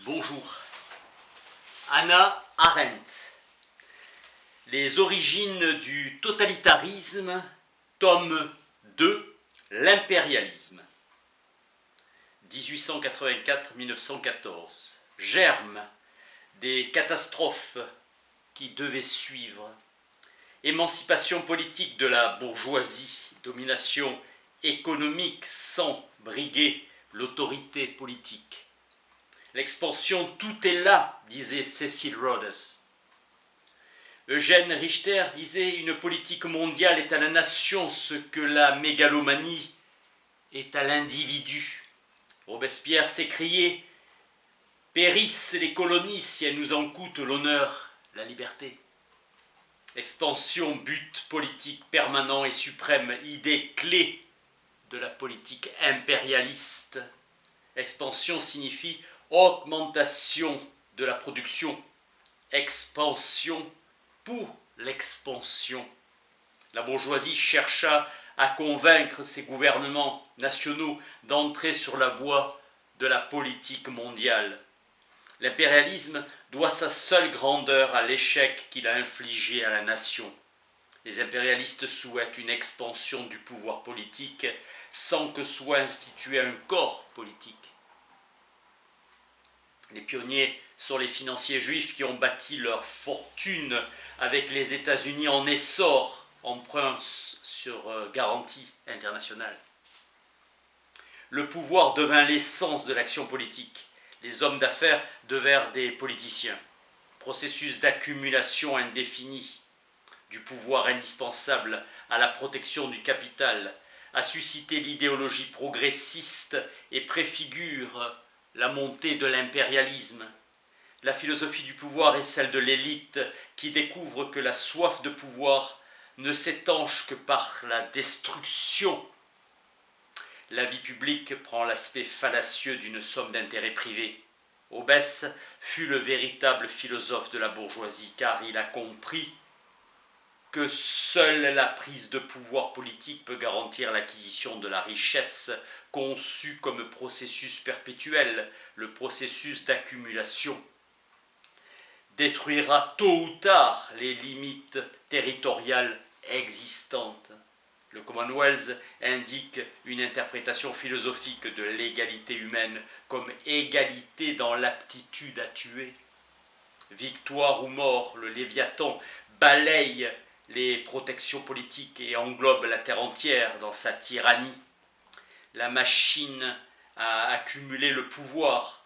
Bonjour. Hannah Arendt. Les origines du totalitarisme, tome 2, l'impérialisme. 1884-1914. Germe des catastrophes qui devaient suivre. Émancipation politique de la bourgeoisie, domination économique sans briguer l'autorité politique. L'expansion, tout est là, disait Cecil Rhodes. Eugène Richter disait « Une politique mondiale est à la nation ce que la mégalomanie est à l'individu ». Robespierre s'écriait « Périssent les colonies si elles nous en coûtent l'honneur, la liberté ». Expansion, but politique permanent et suprême, idée clé de la politique impérialiste. Expansion signifie augmentation de la production, expansion pour l'expansion. La bourgeoisie chercha à convaincre ses gouvernements nationaux d'entrer sur la voie de la politique mondiale. L'impérialisme doit sa seule grandeur à l'échec qu'il a infligé à la nation. Les impérialistes souhaitent une expansion du pouvoir politique sans que soit institué un corps politique. Les pionniers sont les financiers juifs qui ont bâti leur fortune avec les États-Unis en essor, emprunt sur garantie internationale. Le pouvoir devint l'essence de l'action politique. Les hommes d'affaires devinrent des politiciens. Processus d'accumulation indéfinie du pouvoir indispensable à la protection du capital a suscité l'idéologie progressiste et préfigure la montée de l'impérialisme. La philosophie du pouvoir est celle de l'élite qui découvre que la soif de pouvoir ne s'étanche que par la destruction. La vie publique prend l'aspect fallacieux d'une somme d'intérêts privés. Hobbes fut le véritable philosophe de la bourgeoisie car il a compris que seule la prise de pouvoir politique peut garantir l'acquisition de la richesse conçue comme processus perpétuel, le processus d'accumulation. Détruira tôt ou tard les limites territoriales existantes. Le Commonwealth indique une interprétation philosophique de l'égalité humaine comme égalité dans l'aptitude à tuer. Victoire ou mort, le Léviathan balaye les protections politiques et englobe la terre entière dans sa tyrannie. La machine à accumuler le pouvoir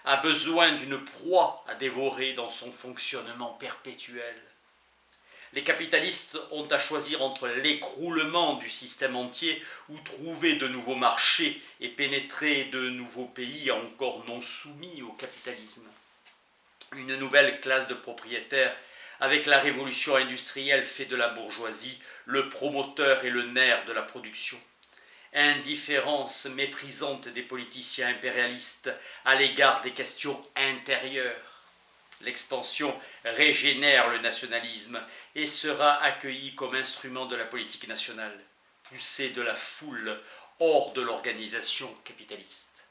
a besoin d'une proie à dévorer dans son fonctionnement perpétuel. Les capitalistes ont à choisir entre l'écroulement du système entier ou trouver de nouveaux marchés et pénétrer de nouveaux pays encore non soumis au capitalisme. Une nouvelle classe de propriétaires avec la révolution industrielle fait de la bourgeoisie le promoteur et le nerf de la production. Indifférence méprisante des politiciens impérialistes à l'égard des questions intérieures. L'expansion régénère le nationalisme et sera accueillie comme instrument de la politique nationale, poussée de la foule hors de l'organisation capitaliste.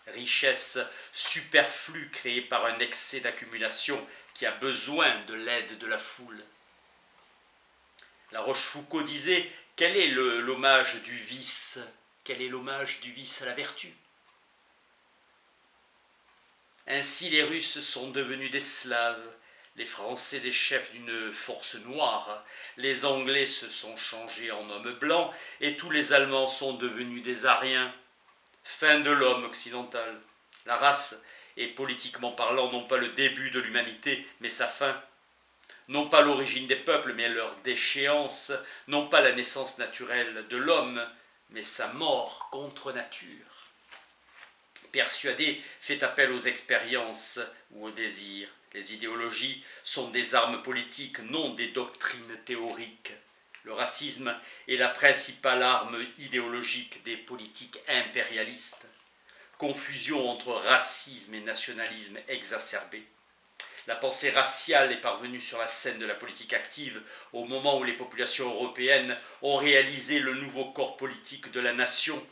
Richesse superflue créée par un excès d'accumulation qui a besoin de l'aide de la foule. La Rochefoucauld disait « Quel est l'hommage du vice? Quel est l'hommage du vice à la vertu ?» Ainsi les Russes sont devenus des Slaves, les Français des chefs d'une force noire, les Anglais se sont changés en hommes blancs et tous les Allemands sont devenus des Aryens. Fin de l'homme occidental. La race est politiquement parlant non pas le début de l'humanité mais sa fin. Non pas l'origine des peuples, mais leur déchéance, non pas la naissance naturelle de l'homme, mais sa mort contre nature. Persuadé fait appel aux expériences ou aux désirs. Les idéologies sont des armes politiques, non des doctrines théoriques. Le racisme est la principale arme idéologique des politiques impérialistes. Confusion entre racisme et nationalisme exacerbé. La pensée raciale est parvenue sur la scène de la politique active au moment où les populations européennes ont réalisé le nouveau corps politique de la nation,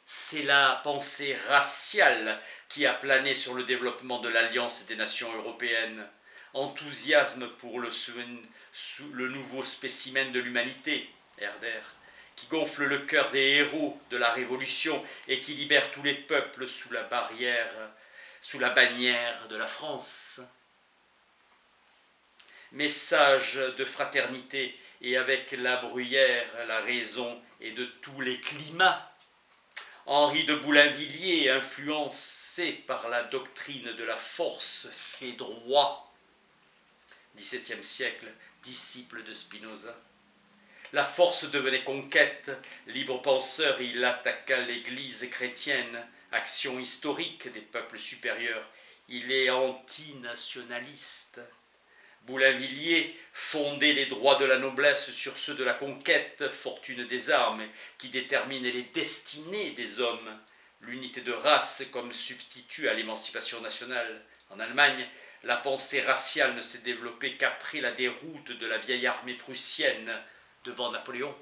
C'est la pensée raciale qui a plané sur le développement de l'Alliance des nations européennes. Enthousiasme pour le nouveau spécimen de l'humanité, Herder, qui gonfle le cœur des héros de la Révolution et qui libère tous les peuples sous la bannière de la France. Message de fraternité et avec la Bruyère, la raison et de tous les climats. Henri de Boulainvilliers, influencé par la doctrine de la force, fait droit. XVIIe siècle, disciple de Spinoza. La force devenait conquête, libre penseur, il attaqua l'Église chrétienne, action historique des peuples supérieurs. Il est antinationaliste. Boulainvilliers fondait les droits de la noblesse sur ceux de la conquête, fortune des armes, qui détermine les destinées des hommes. L'unité de race comme substitut à l'émancipation nationale. En Allemagne, la pensée raciale ne s'est développée qu'après la déroute de la vieille armée prussienne devant Napoléon.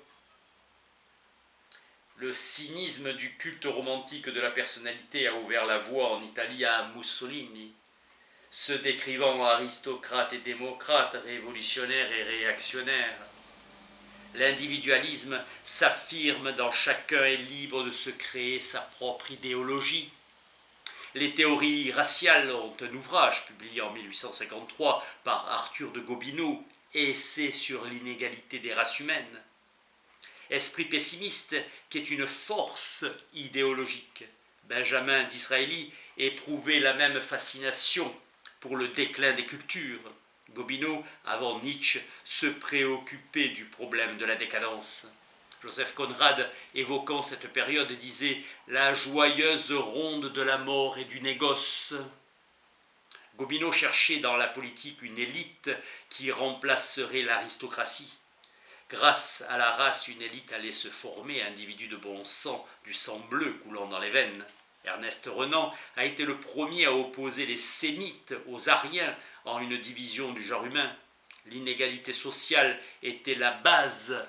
Le cynisme du culte romantique de la personnalité a ouvert la voie en Italie à Mussolini, se décrivant aristocrate et démocrate, révolutionnaire et réactionnaire. L'individualisme s'affirme dans chacun est libre de se créer sa propre idéologie. Les théories raciales ont un ouvrage publié en 1853 par Arthur de Gobineau, Essai sur l'inégalité des races humaines. Esprit pessimiste qui est une force idéologique. Benjamin Disraeli éprouvait la même fascination pour le déclin des cultures. Gobineau, avant Nietzsche, se préoccupait du problème de la décadence. Joseph Conrad, évoquant cette période, disait « la joyeuse ronde de la mort et du négoce ». Gobineau cherchait dans la politique une élite qui remplacerait l'aristocratie. Grâce à la race, une élite allait se former, individus de bon sang, du sang bleu coulant dans les veines. Ernest Renan a été le premier à opposer les Sémites aux Aryens en une division du genre humain. L'inégalité sociale était la base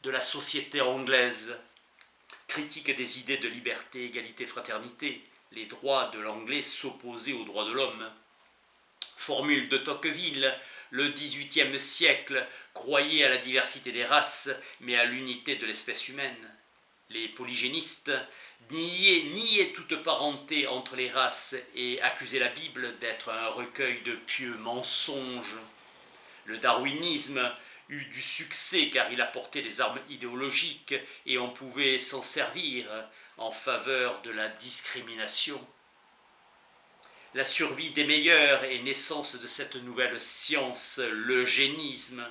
de la société anglaise. Critique des idées de liberté, égalité, fraternité, les droits de l'anglais s'opposaient aux droits de l'homme. Formule de Tocqueville, le XVIIIe siècle croyait à la diversité des races, mais à l'unité de l'espèce humaine. Les polygénistes niaient toute parenté entre les races et accusaient la Bible d'être un recueil de pieux mensonges. Le darwinisme eut du succès car il apportait des armes idéologiques et on pouvait s'en servir en faveur de la discrimination. La survie des meilleurs et naissance de cette nouvelle science, l'eugénisme.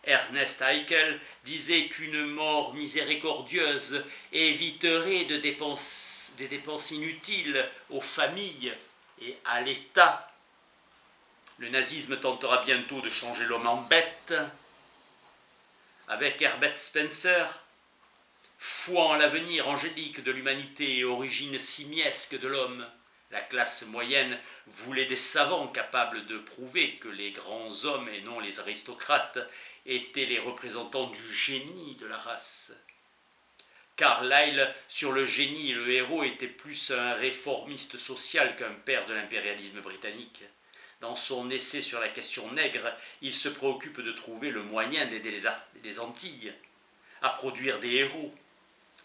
Ernest Haeckel disait qu'une mort miséricordieuse éviterait des dépenses inutiles aux familles et à l'État. Le nazisme tentera bientôt de changer l'homme en bête. Avec Herbert Spencer, foi en l'avenir angélique de l'humanité et origine simiesque de l'homme, la classe moyenne voulait des savants capables de prouver que les grands hommes et non les aristocrates étaient les représentants du génie de la race. Carlyle, sur le génie, le héros était plus un réformiste social qu'un père de l'impérialisme britannique. Dans son essai sur la question nègre, il se préoccupe de trouver le moyen d'aider les Antilles à produire des héros.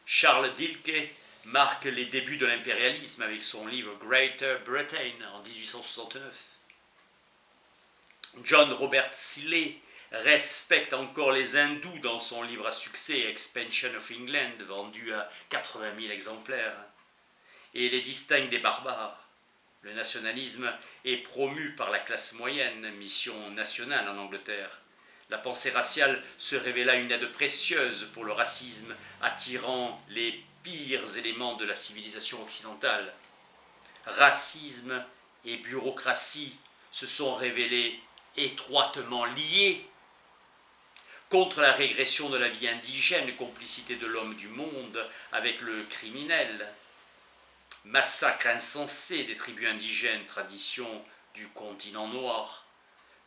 Charles Dilke marque les débuts de l'impérialisme avec son livre Greater Britain en 1869. John Robert Cilley respecte encore les hindous dans son livre à succès Expansion of England, vendu à 80 000 exemplaires, et les distingue des barbares. Le nationalisme est promu par la classe moyenne, mission nationale en Angleterre. La pensée raciale se révéla une aide précieuse pour le racisme, attirant les pires éléments de la civilisation occidentale. Racisme et bureaucratie se sont révélés étroitement liés. Contre la régression de la vie indigène, complicité de l'homme du monde avec le criminel, massacre insensé des tribus indigènes, tradition du continent noir.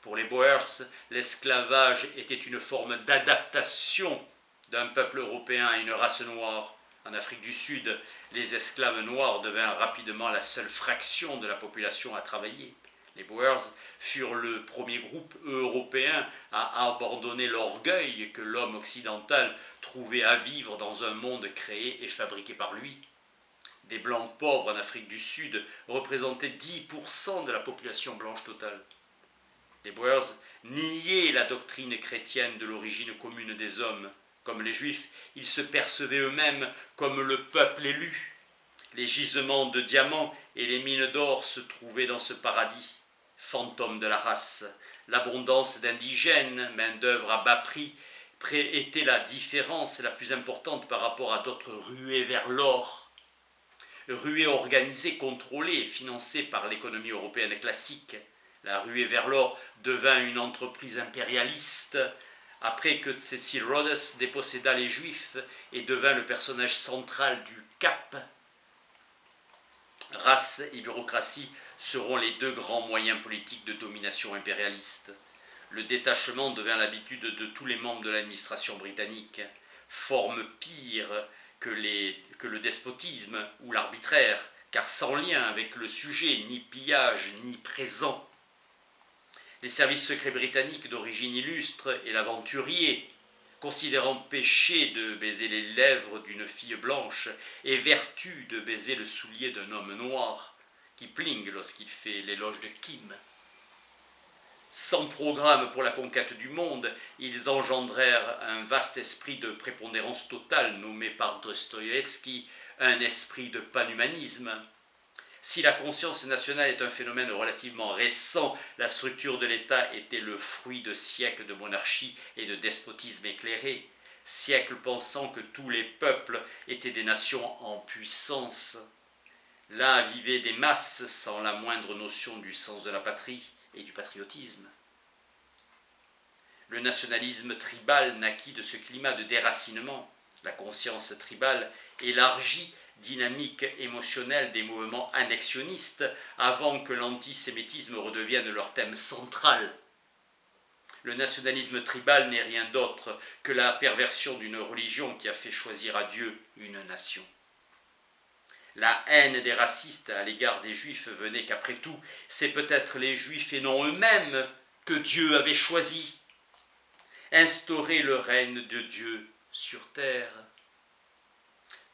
Pour les Boers, l'esclavage était une forme d'adaptation d'un peuple européen à une race noire. En Afrique du Sud, les esclaves noirs devinrent rapidement la seule fraction de la population à travailler. Les Boers furent le premier groupe européen à abandonner l'orgueil que l'homme occidental trouvait à vivre dans un monde créé et fabriqué par lui. Des blancs pauvres en Afrique du Sud représentaient 10% de la population blanche totale. Les Boers niaient la doctrine chrétienne de l'origine commune des hommes. Comme les Juifs, ils se percevaient eux-mêmes comme le peuple élu. Les gisements de diamants et les mines d'or se trouvaient dans ce paradis, fantôme de la race. L'abondance d'indigènes, main-d'œuvre à bas prix, était la différence la plus importante par rapport à d'autres ruées vers l'or. Ruée organisée, contrôlée et financée par l'économie européenne classique. La ruée vers l'or devint une entreprise impérialiste après que Cecil Rhodes déposséda les Juifs et devint le personnage central du Cap. Race et bureaucratie seront les deux grands moyens politiques de domination impérialiste. Le détachement devint l'habitude de tous les membres de l'administration britannique, forme pire que le despotisme ou l'arbitraire, car sans lien avec le sujet, ni pillage, ni présent. Les services secrets britanniques d'origine illustre et l'aventurier, considérant péché de baiser les lèvres d'une fille blanche et vertu de baiser le soulier d'un homme noir, Kipling lorsqu'il fait l'éloge de Kim. Sans programme pour la conquête du monde, ils engendrèrent un vaste esprit de prépondérance totale nommé par Dostoïevski un esprit de panhumanisme. Si la conscience nationale est un phénomène relativement récent, la structure de l'État était le fruit de siècles de monarchie et de despotisme éclairé, siècles pensant que tous les peuples étaient des nations en puissance. Là vivaient des masses sans la moindre notion du sens de la patrie et du patriotisme. Le nationalisme tribal naquit de ce climat de déracinement. La conscience tribale élargit dynamique émotionnelle des mouvements annexionnistes avant que l'antisémitisme redevienne leur thème central. Le nationalisme tribal n'est rien d'autre que la perversion d'une religion qui a fait choisir à Dieu une nation. La haine des racistes à l'égard des Juifs venait qu'après tout, c'est peut-être les Juifs et non eux-mêmes que Dieu avait choisi. Instaurer le règne de Dieu sur terre.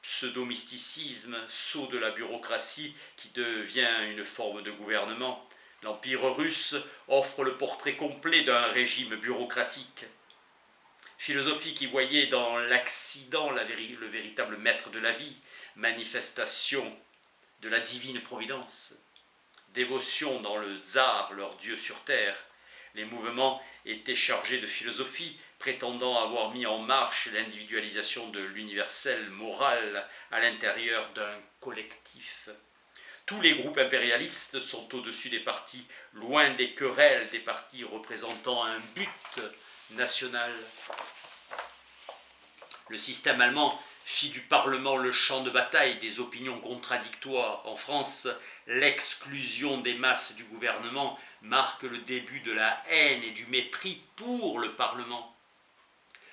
Pseudo-mysticisme, sceau de la bureaucratie qui devient une forme de gouvernement. L'Empire russe offre le portrait complet d'un régime bureaucratique. Philosophie qui voyait dans l'accident le véritable maître de la vie, manifestation de la divine providence. Dévotion dans le tsar, leur dieu sur terre. Les mouvements étaient chargés de philosophie, prétendant avoir mis en marche l'individualisation de l'universel moral à l'intérieur d'un collectif. Tous les groupes impérialistes sont au-dessus des partis, loin des querelles des partis représentant un but national. Le système allemand fit du Parlement le champ de bataille des opinions contradictoires. En France, l'exclusion des masses du gouvernement marque le début de la haine et du mépris pour le Parlement.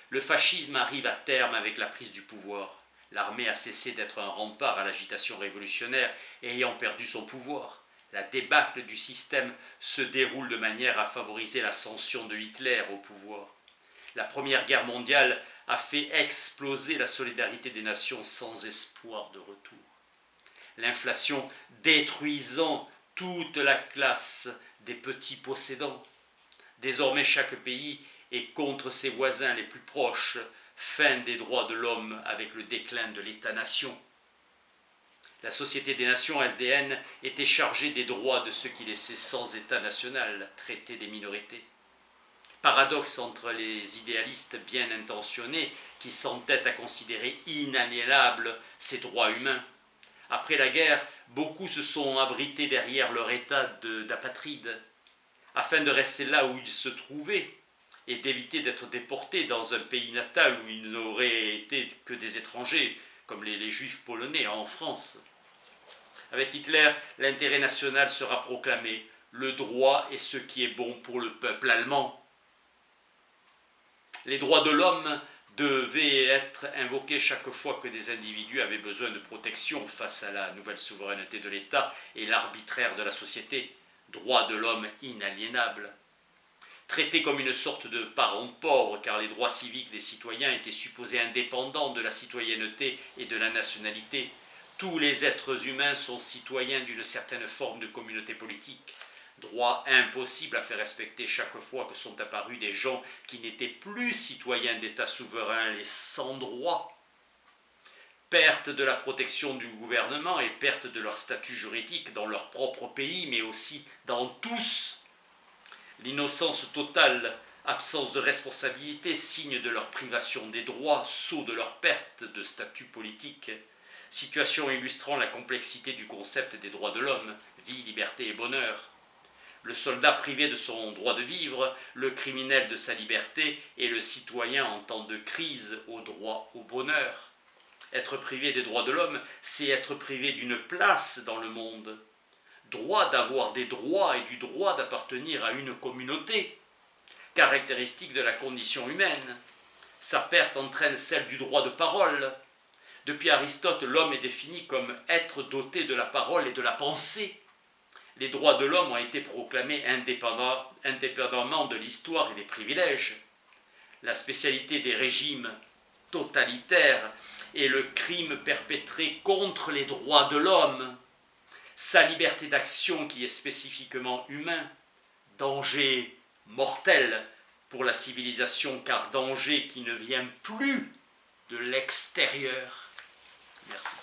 Le fascisme arrive à terme avec la prise du pouvoir. L'armée a cessé d'être un rempart à l'agitation révolutionnaire et ayant perdu son pouvoir. La débâcle du système se déroule de manière à favoriser l'ascension de Hitler au pouvoir. La Première Guerre mondiale a fait exploser la solidarité des nations sans espoir de retour. L'inflation détruisant toute la classe des petits possédants. Désormais, chaque pays est contre ses voisins les plus proches, fin des droits de l'homme avec le déclin de l'État-nation. La Société des Nations, SDN, était chargée des droits de ceux qui laissaient sans État national, traiter des minorités. Paradoxe entre les idéalistes bien intentionnés qui s'entêtent à considérer inaliénables ces droits humains. Après la guerre, beaucoup se sont abrités derrière leur état d'apatride, afin de rester là où ils se trouvaient et d'éviter d'être déportés dans un pays natal où ils n'auraient été que des étrangers, comme les juifs polonais en France. Avec Hitler, l'intérêt national sera proclamé. Le droit est ce qui est bon pour le peuple allemand. Les droits de l'homme devait être invoqué chaque fois que des individus avaient besoin de protection face à la nouvelle souveraineté de l'État et l'arbitraire de la société, droit de l'homme inaliénable. Traité comme une sorte de parent pauvre, car les droits civiques des citoyens étaient supposés indépendants de la citoyenneté et de la nationalité, tous les êtres humains sont citoyens d'une certaine forme de communauté politique. Droit impossible à faire respecter chaque fois que sont apparus des gens qui n'étaient plus citoyens d'États souverains, les sans-droit. Perte de la protection du gouvernement et perte de leur statut juridique dans leur propre pays, mais aussi dans tous. L'innocence totale, absence de responsabilité, signe de leur privation des droits, sceau de leur perte de statut politique. Situation illustrant la complexité du concept des droits de l'homme, vie, liberté et bonheur. Le soldat privé de son droit de vivre, le criminel de sa liberté et le citoyen en temps de crise au droit au bonheur. Être privé des droits de l'homme, c'est être privé d'une place dans le monde. Droit d'avoir des droits et du droit d'appartenir à une communauté, caractéristique de la condition humaine. Sa perte entraîne celle du droit de parole. Depuis Aristote, l'homme est défini comme être doté de la parole et de la pensée. Les droits de l'homme ont été proclamés indépendamment de l'histoire et des privilèges. La spécialité des régimes totalitaires est le crime perpétré contre les droits de l'homme. Sa liberté d'action qui est spécifiquement humain. Danger mortel pour la civilisation, car danger qui ne vient plus de l'extérieur. Merci.